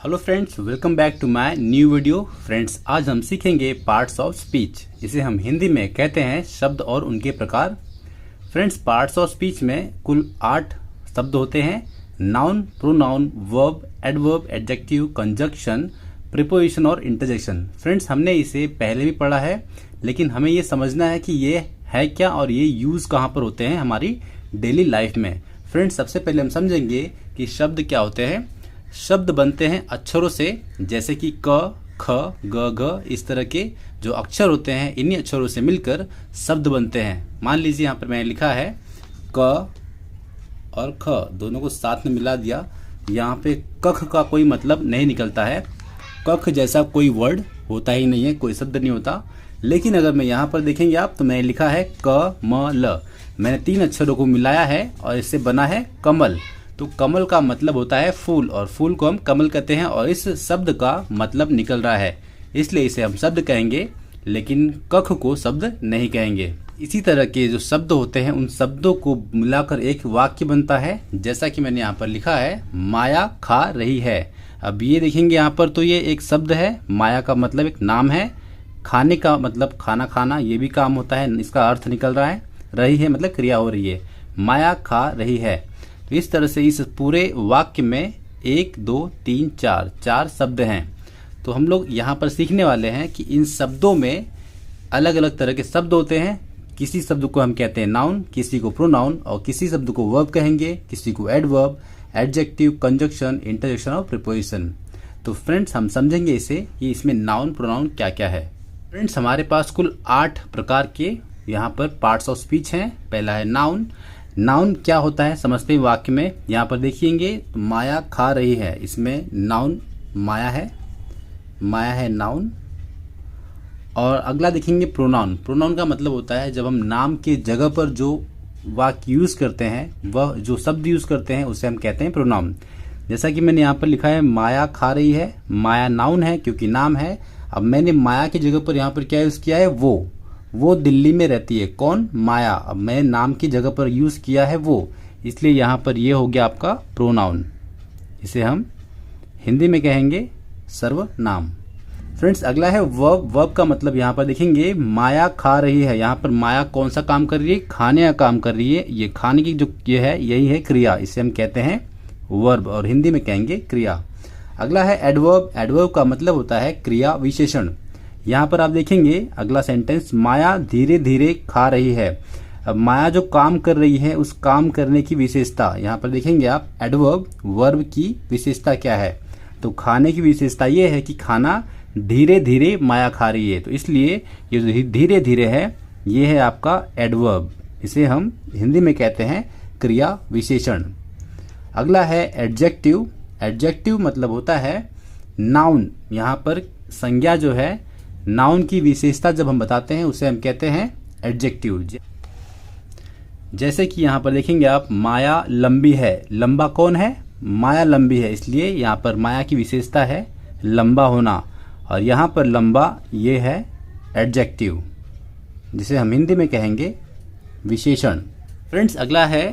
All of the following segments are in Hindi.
Hello friends, welcome back to my new video. Friends, आज हम सीखेंगे पार्ट्स ऑफ स्पीच। इसे हम हिंदी में कहते हैं शब्द और उनके प्रकार। फ्रेंड्स, पार्ट्स ऑफ स्पीच में कुल 8 शब्द होते हैं। Noun, pronoun, verb, adverb, adjective, conjunction, preposition और इंटरजेक्शन। फ्रेंड्स, हमने इसे पहले भी पढ़ा है, लेकिन हमें ये समझना है कि ये है क्या और ये यूज कहाँ पर होते हैं हमारी डेली लाइफ में। फ्रेंड्स, सबसे पहले हम समझेंगे कि शब्द क्या होते हैं। शब्द बनते हैं अक्षरों से, जैसे कि क, ख, ग, घ, इस तरह के जो अक्षर होते हैं, इन्हीं अक्षरों से मिलकर शब्द बनते हैं। मान लीजिए यहाँ पर मैंने लिखा है क और ख, दोनों को साथ में मिला दिया। यहाँ पे कख का कोई मतलब नहीं निकलता है। कख जैसा कोई वर्ड होता ही नहीं है, कोई शब्द नहीं होता। लेकिन अगर मैं यहाँ पर देखेंगे आप, तो मैंने लिखा है क म ल। मैंने 3 अक्षरों को मिलाया है और इससे बना है कमल। तो कमल का मतलब होता है फूल, और फूल को हम कमल कहते हैं, और इस शब्द का मतलब निकल रहा है, इसलिए इसे हम शब्द कहेंगे, लेकिन कख को शब्द नहीं कहेंगे। इसी तरह के जो शब्द होते हैं, उन शब्दों को मिलाकर एक वाक्य बनता है, जैसा कि मैंने यहाँ पर लिखा है माया खा रही है। अब ये देखेंगे यहाँ पर, तो ये एक शब्द है। माया का मतलब एक नाम है, खाने का मतलब खाना खाना, ये भी काम होता है, इसका अर्थ निकल रहा है। रही है मतलब क्रिया हो रही है, माया खा रही है। तो इस तरह से इस पूरे वाक्य में 1 2 3 4 शब्द हैं। तो हम लोग यहाँ पर सीखने वाले हैं कि इन शब्दों में अलग अलग तरह के शब्द होते हैं। किसी शब्द को हम कहते हैं नाउन, किसी को प्रोनाउन, और किसी शब्द को वर्ब कहेंगे, किसी को एडवर्ब, एडजेक्टिव, कंजक्शन, इंटरजेक्शन और प्रीपोजिशन। तो फ्रेंड्स, हम समझेंगे इसे कि इसमें नाउन प्रोनाउन क्या क्या है। फ्रेंड्स, हमारे पास कुल 8 प्रकार के यहाँ पर पार्ट्स ऑफ स्पीच हैं। पहला है नाउन। नाउन क्या होता है समझते हैं वाक्य में। यहाँ पर देखिएंगे माया खा रही है, इसमें नाउन माया है, माया है नाउन। और अगला देखेंगे प्रोनाउन। प्रोनाउन का मतलब होता है जब हम नाम के जगह पर जो वाक्य यूज करते हैं, वह जो शब्द यूज करते हैं, उसे हम कहते हैं प्रोनाउन। जैसा कि मैंने यहाँ पर लिखा है माया खा रही है, माया नाउन है क्योंकि नाम है। अब मैंने माया की जगह पर यहाँ पर क्या यूज किया है, वो दिल्ली में रहती है। कौन? माया। अब मैं नाम की जगह पर यूज किया है वो, इसलिए यहाँ पर ये हो गया आपका प्रोनाउन। इसे हम हिंदी में कहेंगे सर्वनाम। फ्रेंड्स, अगला है वर्ब। वर्ब का मतलब यहाँ पर देखेंगे माया खा रही है। यहाँ पर माया कौन सा काम कर रही है? खाने का काम कर रही है। ये खाने की जो ये है, यही है क्रिया, इसे हम कहते हैं वर्ब, और हिंदी में कहेंगे क्रिया। अगला है एडवर्ब। एडवर्ब का मतलब होता है क्रिया विशेषण। यहाँ पर आप देखेंगे अगला सेंटेंस, माया धीरे धीरे खा रही है। अब माया जो काम कर रही है, उस काम करने की विशेषता, यहाँ पर देखेंगे आप एडवर्ब, वर्ब की विशेषता क्या है? तो खाने की विशेषता ये है कि खाना धीरे धीरे माया खा रही है। तो इसलिए ये जो धीरे धीरे है, ये है आपका एडवर्ब। इसे हम हिंदी में कहते हैं क्रिया विशेषण। अगला है एडजेक्टिव। एडजेक्टिव मतलब होता है नाउन। यहाँ पर संज्ञा जो है, नाउन की विशेषता जब हम बताते हैं, उसे हम कहते हैं एडजेक्टिव। जैसे कि यहाँ पर देखेंगे आप, माया लंबी है। लंबा कौन है? माया लंबी है, इसलिए यहाँ पर माया की विशेषता है लंबा होना, और यहाँ पर लंबा ये है एडजेक्टिव, जिसे हम हिंदी में कहेंगे विशेषण। फ्रेंड्स, अगला है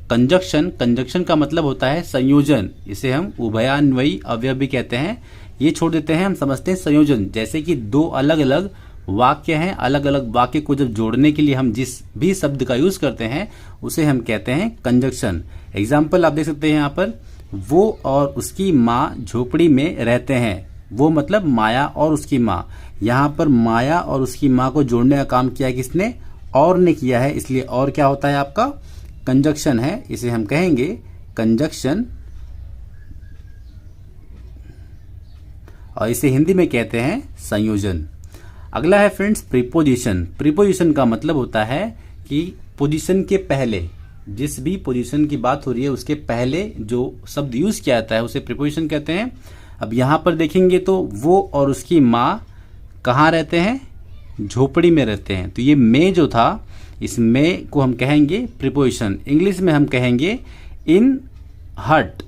कंजक्शन। कंजक्शन का मतलब होता है संयोजन। इसे हम उभयान्वयी अवयव भी कहते हैं। ये छोड़ देते हैं, हम समझते हैं संयोजन। जैसे कि 2 अलग अलग वाक्य हैं, अलग अलग वाक्य को जब जोड़ने के लिए हम जिस भी शब्द का यूज करते हैं, उसे हम कहते हैं कंजक्शन। एग्जाम्पल आप देख सकते हैं यहाँ पर, वो और उसकी माँ झोपड़ी में रहते हैं। वो मतलब माया और उसकी माँ। यहाँ पर माया और उसकी माँ को जोड़ने का काम किया किसने? और ने किया है, इसलिए और क्या होता है आपका? कंजक्शन है। इसे हम कहेंगे कंजक्शन, और इसे हिंदी में कहते हैं संयोजन। अगला है फ्रेंड्स प्रीपोजिशन। प्रीपोजिशन का मतलब होता है कि पोजीशन के पहले, जिस भी पोजीशन की बात हो रही है, उसके पहले जो शब्द यूज किया जाता है, उसे प्रीपोजिशन कहते हैं। अब यहाँ पर देखेंगे तो वो और उसकी माँ कहाँ रहते हैं? झोपड़ी में रहते हैं। तो ये में जो था, इस में को हम कहेंगे प्रीपोजिशन। इंग्लिश में हम कहेंगे इन हट,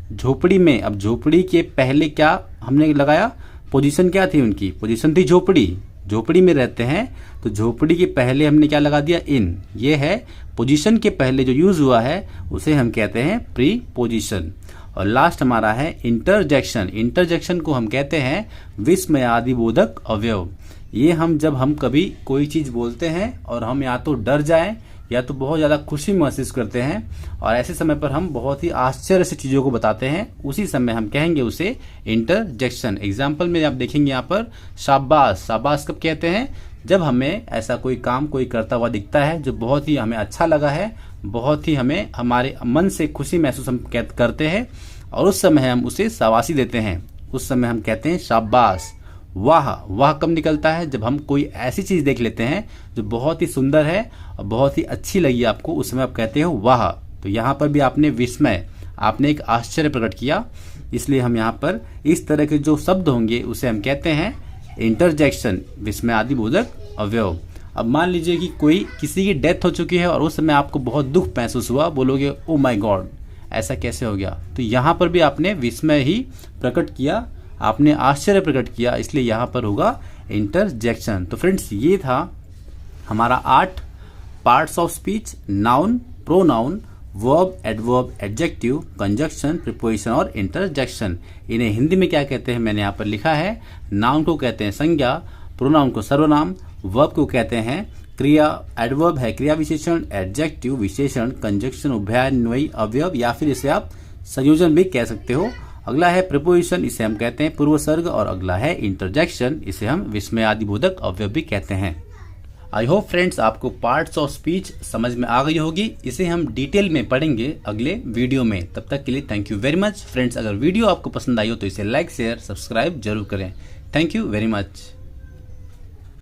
झोपड़ी में। अब झोपड़ी के पहले क्या हमने लगाया? पोजीशन क्या थी उनकी? पोजीशन थी झोपड़ी। झोपड़ी में रहते हैं, तो झोपड़ी के पहले हमने क्या लगा दिया? इन। ये है पोजीशन के पहले जो यूज हुआ है, उसे हम कहते हैं प्रीपोजिशन। और लास्ट हमारा है इंटरजेक्शन। इंटरजेक्शन को हम कहते हैं विस्मयादिबोधक अवयव। ये हम जब हम कभी कोई चीज बोलते हैं और हम या तो डर जाएं या तो बहुत ज्यादा खुशी महसूस करते हैं और ऐसे समय पर हम बहुत ही आश्चर्य से चीजों को बताते हैं, उसी समय हम कहेंगे उसे इंटरजेक्शन। एग्जाम्पल में आप देखेंगे यहाँ पर शाबाश। शाबाश कब कहते हैं? जब हमें ऐसा कोई काम कोई करता हुआ दिखता है जो बहुत ही हमें अच्छा लगा है, बहुत ही हमें हमारे मन से खुशी महसूस हम करते हैं और उस समय हम उसे शाबाशी देते हैं, उस समय हम कहते हैं शाबाश। वाह। वाह कब निकलता है? जब हम कोई ऐसी चीज देख लेते हैं जो बहुत ही सुंदर है और बहुत ही अच्छी लगी आपको, उस समय आप कहते हो वाह। तो यहाँ पर भी आपने विस्मय, आपने एक आश्चर्य प्रकट किया, इसलिए हम यहाँ पर इस तरह के जो शब्द होंगे उसे हम कहते हैं इंटरजेक्शन, विस्मयादिबोधक अवयव। अब मान लीजिए कि कोई किसी की डेथ हो चुकी है और उस समय आपको बहुत दुख महसूस हुआ, बोलोगे ओ माय गॉड ऐसा कैसे हो गया, तो यहाँ पर भी आपने विस्मय ही प्रकट किया, आपने आश्चर्य प्रकट किया, इसलिए यहाँ पर होगा इंटरजेक्शन। तो फ्रेंड्स ये था हमारा 8 parts of speech, noun, pronoun, verb, adverb, adjective, conjunction, preposition और इंटरजेक्शन। इन्हें हिंदी में क्या कहते हैं मैंने यहाँ पर लिखा है। नाउन को कहते हैं संज्ञा, प्रोनाउन को सर्वनाम, वर्ब को कहते हैं क्रिया, एडवर्ब है क्रिया विशेषण, एडजेक्टिव विशेषण, कंजक्शन उभयान्वयी अवयव या फिर इसे आप संयोजन भी कह सकते हो। अगला है प्रीपोजिशन, इसे हम कहते हैं पूर्वसर्ग और अगला है इंटरजेक्शन, इसे हम विस्मयादिबोधक अवयव भी कहते हैं। आई होप फ्रेंड्स आपको पार्ट्स ऑफ स्पीच समझ में आ गई होगी। इसे हम डिटेल में पढ़ेंगे अगले वीडियो में। तब तक के लिए thank you very much friends. अगर वीडियो आपको पसंद आई हो तो इसे लाइक शेयर सब्सक्राइब जरूर करें। Thank you very much.